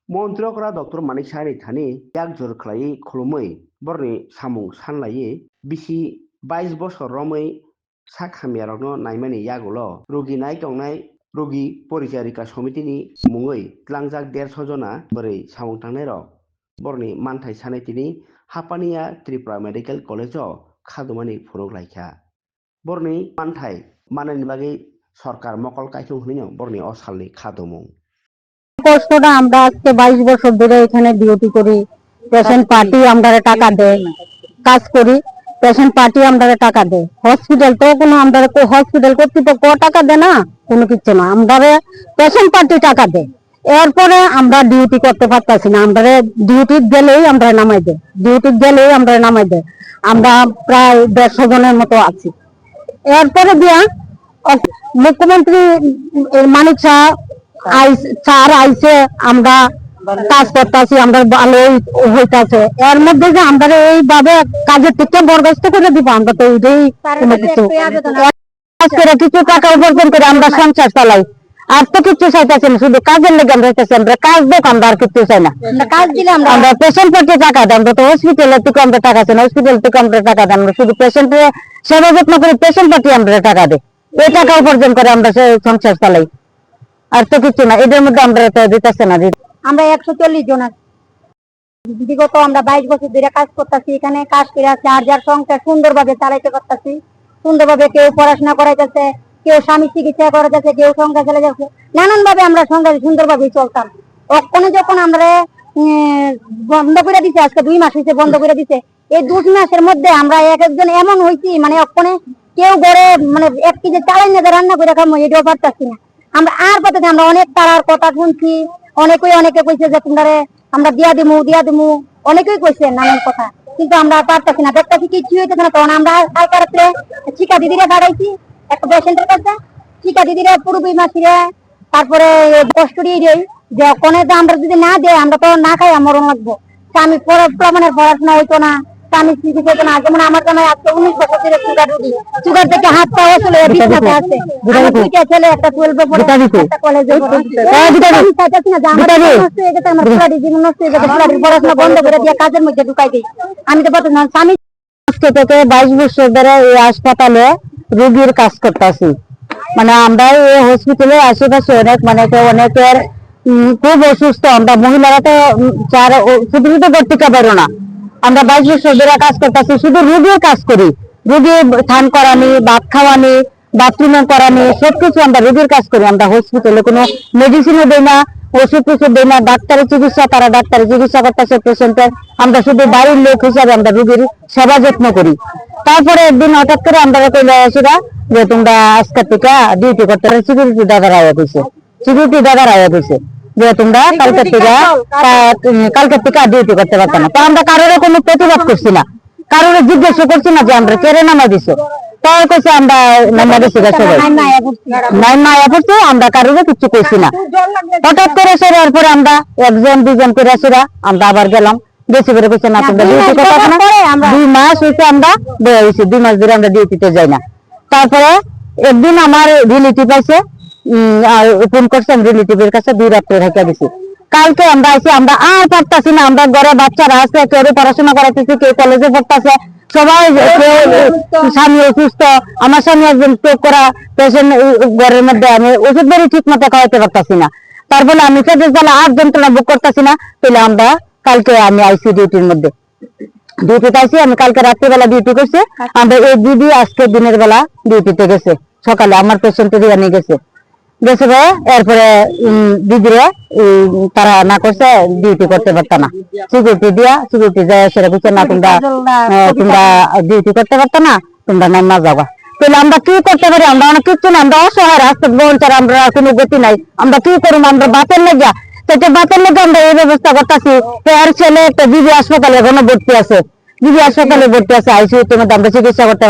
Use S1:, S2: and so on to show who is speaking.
S1: मन्त्रकरा doctor Manik साहानि थानि याक जर खलायै खुलुमै बरनि सामुं सानलायै बिसि 22 बছर रमै सा खामियारनो नायमानि यागल रोगि नायटंनाय रोगि परिचारिका समितिनि मुङै tlangjaak 150 जना बोरै सामुं थांनाय रक बरनि मानथाय सानैतिनि हापानिया त्रिपुरा मेडिकेल कलेज खादुमानि फुरुग लायखा बरनि मानथाय मानायनि बागै सरकार मकल कायथुं हनिनो बरनि असालनि खादुमुं
S2: কষ্টটা আমরা আজকে 22 বছর ধরে এখানে ডিউটি করি। পেশেন্ট পার্টি আমরা টাকা দেয়, কাজ করি। পেশেন্ট পার্টি আমরা টাকা দেয়। হসপিটাল তো কোনো আমরা হসপিটাল কর্তৃপক্ষ টাকা দেয় না, কোনো কিছু না। আমরা পেশেন্ট পার্টি টাকা দেয়। এরপরে আমরা ডিউটি করতে পারতাছি না। আমরা ডিউটি গেলেই আমরা নামাই দেয়, ডিউটি গেলেই আমরা নামাই দেয়। আমরা প্রায় 150 জনের মতো আছি। এরপরে দিয়া মুখ্যমন্ত্রী মানিক শাহ স্যার আইসে, আমরা কাজ করতেছি, আমরা ভালোই হইতাছে। এর মধ্যে যে আমরা এইভাবে কাজের থেকে বরখাস্ত করে দিব, আমরা তো এইটাই কোনো কিছু কাজ করে কিছু টাকা উপার্জন করে আমরা সংসার চালাই। আর তো কিছু চাইতেছি না, শুধু কাজের লেগে আমরা চাইতেছি। আমরা কাজ দেখ, আমরা আর কিছু চাই না। কাজ দিলে আমরা পেশেন্ট পার্টি টাকা দেয়, আমরা তো হসপিটালের থেকে আমরা টাকা চাই না, হসপিটাল থেকে আমরা টাকা দেয়। আমরা শুধু পেশেন্টের সেবা যত্ন করে পেশেন্ট পার্টি আমরা টাকা দেয়। এই টাকা উপার্জন করে আমরা সংসার চালাই, আর তো কিছু না। এদের মধ্যে আমরা দিতেছে না। আমরা 140 জন বিগত আমরা 22 বছর ধরে কাজ করতেছি। এখানে কাজ করে যার সংসার সুন্দরভাবে চালাইতে পারতেছি, সুন্দরভাবে। কেউ পড়াশোনা করাইতেছে, কেউ স্বামী চিকিৎসা করাইতেছে, কেউ সংসার চালাই যাচ্ছে। নানান ভাবে আমরা সংসার সুন্দরভাবে চলতাম। ওখানে যখন আমরা বন্ধ করে দিছে, আজকে 2 মাস হয়েছে বন্ধ করে দিছে। এই 2 মাসের মধ্যে আমরা এক একজন এমন হয়েছি, মানে ওখানে কেউ ঘরে মানে এক কেজি চালাই না রান্না করে খাবো, এটাও পারতাছি না। আমরা আর পথে আমরা অনেক তারার কথা শুনছি। অনেকে কইছে যে তোমরা আমরা দিয়া দিমু, অনেকেই কইছে নানান কথা, কিন্তু আমরা পারতাছি না। দেখতেছি কিছু হইতেছে না। তখন আমরা কালকে রাত্রে চিকা দিদিরা দাঁড়াইছি একটা পেশেন্টের কাছে। চিকা দিদিরা পুরোপুরি মাসিরা, তারপরে কষ্ট দিয়ে দেয় যে ওখানে তো আমরা যদি না দেয়, আমরা তো না খাই মরণ লাগবো। স্বামী পড়াশোনা হইতো না, স্বামী চিকিৎসা হইতো না। যেমন আমার জামাই আজকে 19 বছর ধরে সুগার রোগী, সুগার থেকে হাত পা চলে বিছানাতে আছে। আমার 2টা ছেলে, একটা 12 এ পড়ে, একটা কলেজে পড়ে। আমি চাইতেছি না যে আমার নষ্ট হয়ে গেছে, আমার পুরাটি জীবন নষ্ট হয়ে গেছে। পুরাটি পড়াশোনা বন্ধ করে দিয়ে কাজের মধ্যে ঢুকাই দিই। আমি তো পারতাম না। স্বামী আজকে থেকে 22 বছর ধরে এই হাসপাতালে রোগীর কাজ করতেছি। মানে আমরা এই হসপিটালের আশেপাশে অনেকের খুব অসুস্থ। আমরা মহিলারা তো শুধু ভর্তি পারো না। আমরা 22 বছর ধরে কাজ করতেছি, শুধু রোগীর কাজ করি। রোগী স্নান করানি, ভাত খাওয়ানি, বাথরুমে করানি, সবকিছু আমরা রোগীর কাজ করি। আমরা হসপিটালে কোনো মেডিসিনও দেই না, ওষুধ টষুধ দেই না। ডাক্তারের চিকিৎসা, তারা ডাক্তারের চিকিৎসা করতেছে পেশেন্টের। আমরা শুধু বাড়ির লোক হিসাবে আমরা রোগীর সেবা যত্ন করি। তারপরে একদিন হঠাৎ করে আমরা কইলে আসিরা যে তোমরা আজকের থেকে ডিউটি করতে পারো। সিকিউরিটি দাদার আওয়াজ হয়েছে যে তোমরা কালকের থেকে ডিউটি করতে পারতো না। তো আমরা কারোর কোনো প্রতিবাদ করছি না, কারোর জিজ্ঞাসা করছি না যে আমরা কেড়ে নামা দিছো। তাই কইছে আমরা নামা দিছি, সবাই নাই মায়া পড়ছে, আমরা কারোর কিছু কইছি না। হঠাৎ করে সেরার পরে আমরা 1 জন 2 জন করে সেরা আমরা আবার গেলাম। বেশি করে কইছে না তোমরা ডিউটি করতে না। 2 মাস হয়েছে আমরা বয়ে হয়েছি, 2 মাস ধরে আমরা ডিউটিতে যাই না। তারপরে একদিন আমার রিলেটিভ আছে, ফোন করছেন রিলেটিভের কাছে, 2 রাত্রে রেখে দিছি। কালকে আমরা আইছি, আমরা আর পারতাছি না। আমরা ঘরে বাচ্চারা আছে, কেউ পড়াশোনা করাইতেছি, কেউ কলেজে পড়তেছে, সবাই। স্বামী অসুস্থ, আমার স্বামী একজন স্ট্রোক করা পেশেন্ট ঘরের মধ্যে। আমি ওষুধ বাড়ি ঠিক মতো খাওয়াইতে পারতাছি না। তারপরে আমি পেটের জ্বালা আর যন্ত্রণা বুক করতেছি না। তাহলে আমরা কালকে আমি আইসি ডিউটির মধ্যে ডিউটিতে আইসি। আমি কালকে রাত্রিবেলা ডিউটি করছি। আমরা এই দিদি আজকে দিনের বেলা ডিউটিতে গেছে, সকালে আমার পেশেন্টের নিয়ে গেছে। এরপরে দিদিরা তারা না করছে, ডিউটি করতে পারতো না। সিকিউরিটি যায় সেটা বুঝছে না, তোমরা ডিউটি করতে পারতো না, তোমরা না যাবা। তাহলে আমরা কি করতে পারি? আমরা অনেক কিছু না, আমরা অসহায়, রাস্তা বঞ্চার, আমরা কোনো গতি নাই। আমরা কি করবো? আমরা বাতের লেগে আমরা এই ব্যবস্থা করতেছি। এর ছেলে একটা জিবি হাসপাতালে এখনো ভর্তি আছে, আইসিইউতে মধ্যে আমরা চিকিৎসা করতে